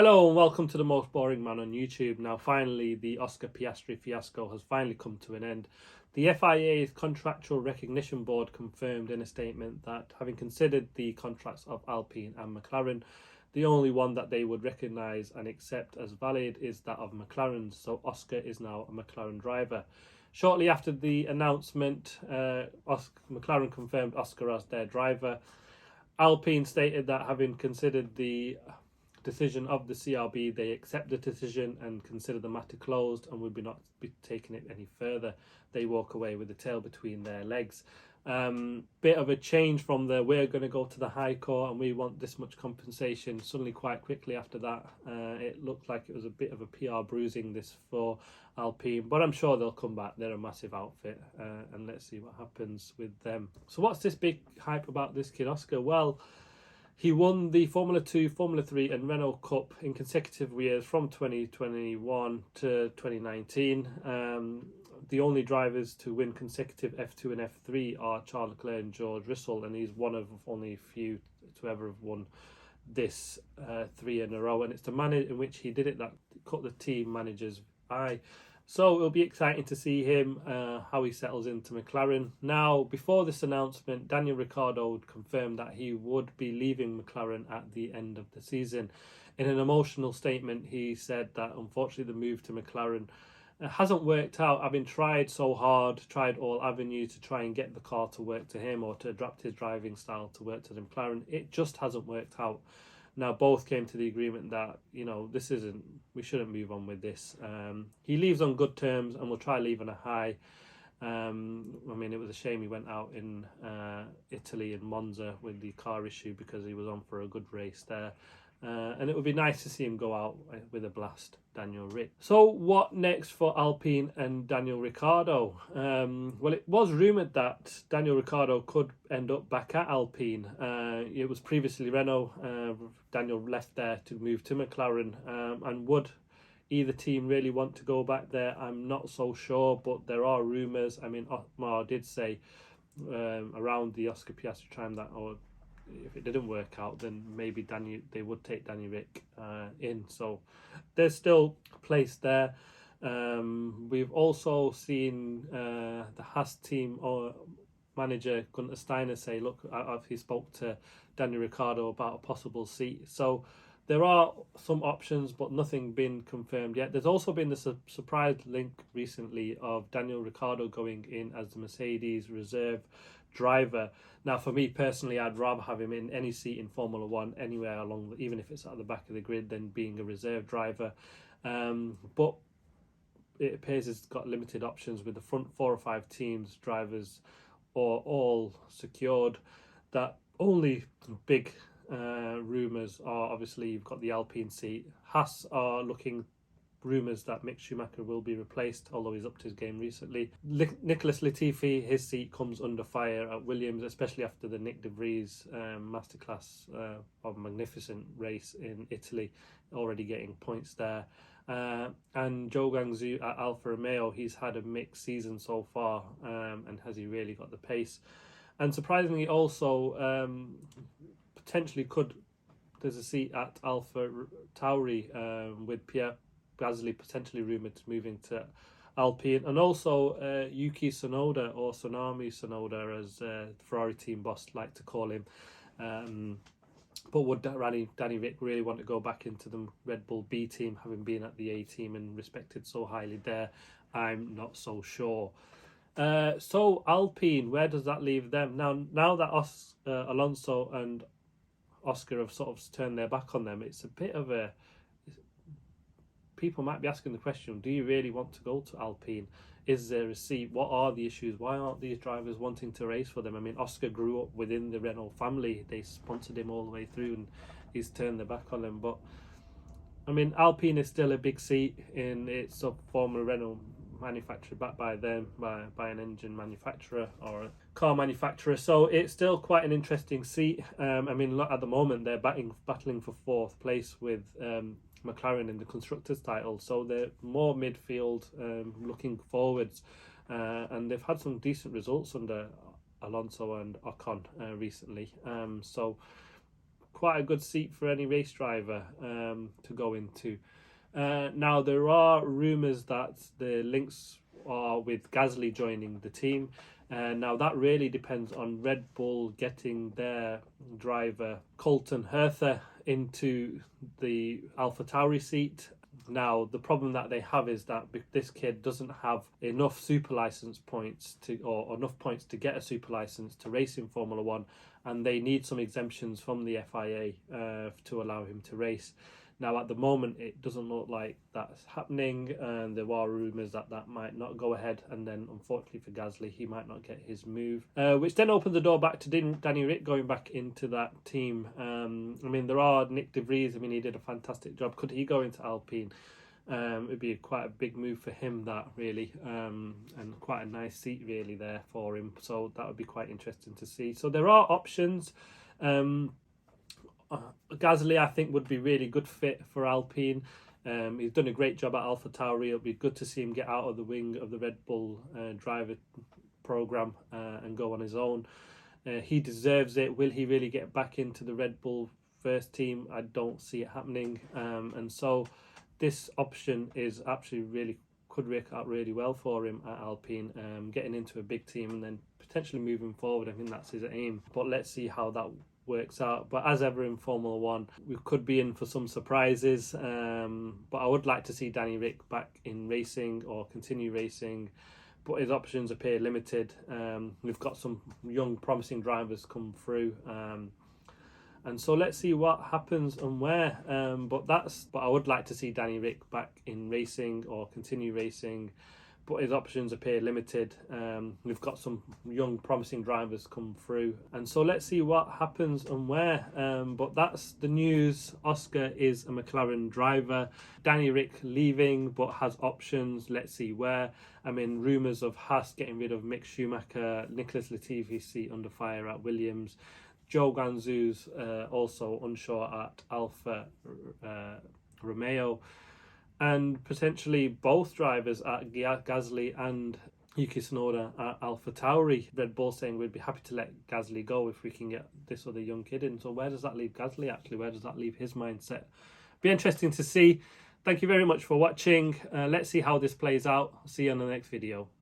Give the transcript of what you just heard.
Hello and welcome to the most boring man on YouTube. Now finally the Oscar Piastri fiasco has finally come to an end. The FIA's Contractual Recognition Board confirmed in a statement that having considered the contracts of Alpine and McLaren, the only one that they would recognise and accept as valid is that of McLaren, so Oscar is now a McLaren driver. Shortly after the announcement, McLaren confirmed Oscar as their driver. Alpine stated that having considered the decision of the CRB, they accept the decision and consider the matter closed and will not be taking it any further. They walk away with the tail between their legs. Bit of a change from the we're going to go to the High Court and we want this much compensation. Suddenly, quite quickly after that, it looked like it was a bit of a PR bruising this for Alpine, but I'm sure they'll come back. They're a massive outfit, and let's see what happens with them. So what's this big hype about this kid Oscar? Well, he won the Formula 2, Formula 3 and Renault Cup in consecutive years from 2021 to 2019. The only drivers to win consecutive F2 and F3 are Charles Leclerc and George Russell, and he's one of only a few to ever have won this 3 in a row. And it's the manner in which he did it that caught the team manager's eye. So it'll be exciting to see him, how he settles into McLaren. Now, before this announcement, Danial Ricciardo confirmed that he would be leaving McLaren at the end of the season. In an emotional statement, he said that unfortunately the move to McLaren hasn't worked out, having tried so hard, tried all avenues to try and get the car to work to him or to adapt his driving style to work to the McLaren. It just hasn't worked out. Now, both came to the agreement that, we shouldn't move on with this. He leaves on good terms and will try to leave on a high. It was a shame he went out in Italy in Monza with the car issue because he was on for a good race there. And it would be nice to see him go out with a blast, Daniel Rick. So what next for Alpine and Daniel Ricciardo? Well, it was rumoured that Daniel Ricciardo could end up back at Alpine. It was previously Renault. Daniel left there to move to McLaren. And would either team really want to go back there? I'm not so sure, but there are rumours. Otmar did say around the Oscar Piastri time that, if it didn't work out, then maybe they would take Daniel Rick in. So there's still a place there. We've also seen the Haas team or manager Gunter Steiner say, look, he spoke to Daniel Ricciardo about a possible seat. So there are some options, but nothing been confirmed yet. There's also been the surprise link recently of Daniel Ricciardo going in as the Mercedes reserve driver. Now, for me personally, I'd rather have him in any seat in Formula 1, anywhere along, even if it's at the back of the grid, than being a reserve driver. But it appears it's got limited options with the front 4 or 5 teams, drivers, or all secured. That only big rumours are obviously you've got the Alpine seat. Haas are looking rumours that Mick Schumacher will be replaced, although he's upped his game recently. Nicholas Latifi, his seat comes under fire at Williams, especially after the Nick de Vries masterclass of a magnificent race in Italy, already getting points there. And Zhou Guangzhou at Alfa Romeo, he's had a mixed season so far, and has he really got the pace? And surprisingly also, potentially there's a seat at Alpha Tauri with Pierre Gasly potentially rumoured moving to Alpine, and also Yuki Tsunoda, or Tsunami Tsunoda as the Ferrari team boss like to call him. But would Danny Rick really want to go back into the Red Bull B team, having been at the A team and respected so highly there? I'm not so sure. So Alpine, where does that leave them? Now that Alonso and Oscar have sort of turned their back on them, it's a bit of a... People might be asking the question, do you really want to go to Alpine? Is there a seat? What are the issues? Why aren't these drivers wanting to race for them? Oscar grew up within the Renault family. They sponsored him all the way through and he's turned their back on them. But, Alpine is still a big seat in its former Renault manufacturer, backed by them, by an engine manufacturer or a car manufacturer. So it's still quite an interesting seat. At the moment, they're battling for 4th place with... McLaren in the constructors title, so they're more midfield, looking forwards, and they've had some decent results under Alonso and Ocon recently, so quite a good seat for any race driver to go into. Now, there are rumours that the links are with Gasly joining the team. Now, that really depends on Red Bull getting their driver Colton Hertha into the AlphaTauri seat. Now, the problem that they have is that this kid doesn't have enough super license points or enough points to get a super license to race in Formula One, and they need some exemptions from the FIA to allow him to race. Now, at the moment, it doesn't look like that's happening, and there are rumours that that might not go ahead, and then, unfortunately for Gasly, he might not get his move, which then opens the door back to Danny Rick going back into that team. I mean, there are Nick De Vries. I mean, he did a fantastic job. Could he go into Alpine? It'd be quite a big move for him, that really, and quite a nice seat really there for him. So that would be quite interesting to see. So there are options. Gasly, I think, would be really good fit for Alpine. He's done a great job at AlphaTauri. It'll be good to see him get out of the wing of the Red Bull driver program and go on his own. He deserves it. Will he really get back into the Red Bull first team? I don't see it happening. And so this option is actually could work out really well for him at Alpine, getting into a big team and then potentially moving forward. I think that's his aim. But let's see how that works out. But as ever in Formula One, we could be in for some surprises, but I would like to see Danny Rick back in racing or continue racing, but his options appear limited. We've got some young promising drivers come through, and so let's see what happens and where, but I would like to see Danny Rick back in racing or continue racing, but his options appear limited. We've got some young promising drivers come through, and so let's see what happens and where, but that's the news. Oscar is a McLaren driver. Danny Rick leaving but has options. Let's see where. I mean, rumours of Haas getting rid of Mick Schumacher, Nicholas Latifi's seat under fire at Williams, Joe Ganzu's also unsure at Alfa Romeo, and potentially both drivers at Gasly and Yuki Tsunoda at AlphaTauri. Red Bull saying we'd be happy to let Gasly go if we can get this other young kid in. So where does that leave Gasly actually? Where does that leave his mindset? Be interesting to see. Thank you very much for watching. Let's see how this plays out. See you on the next video.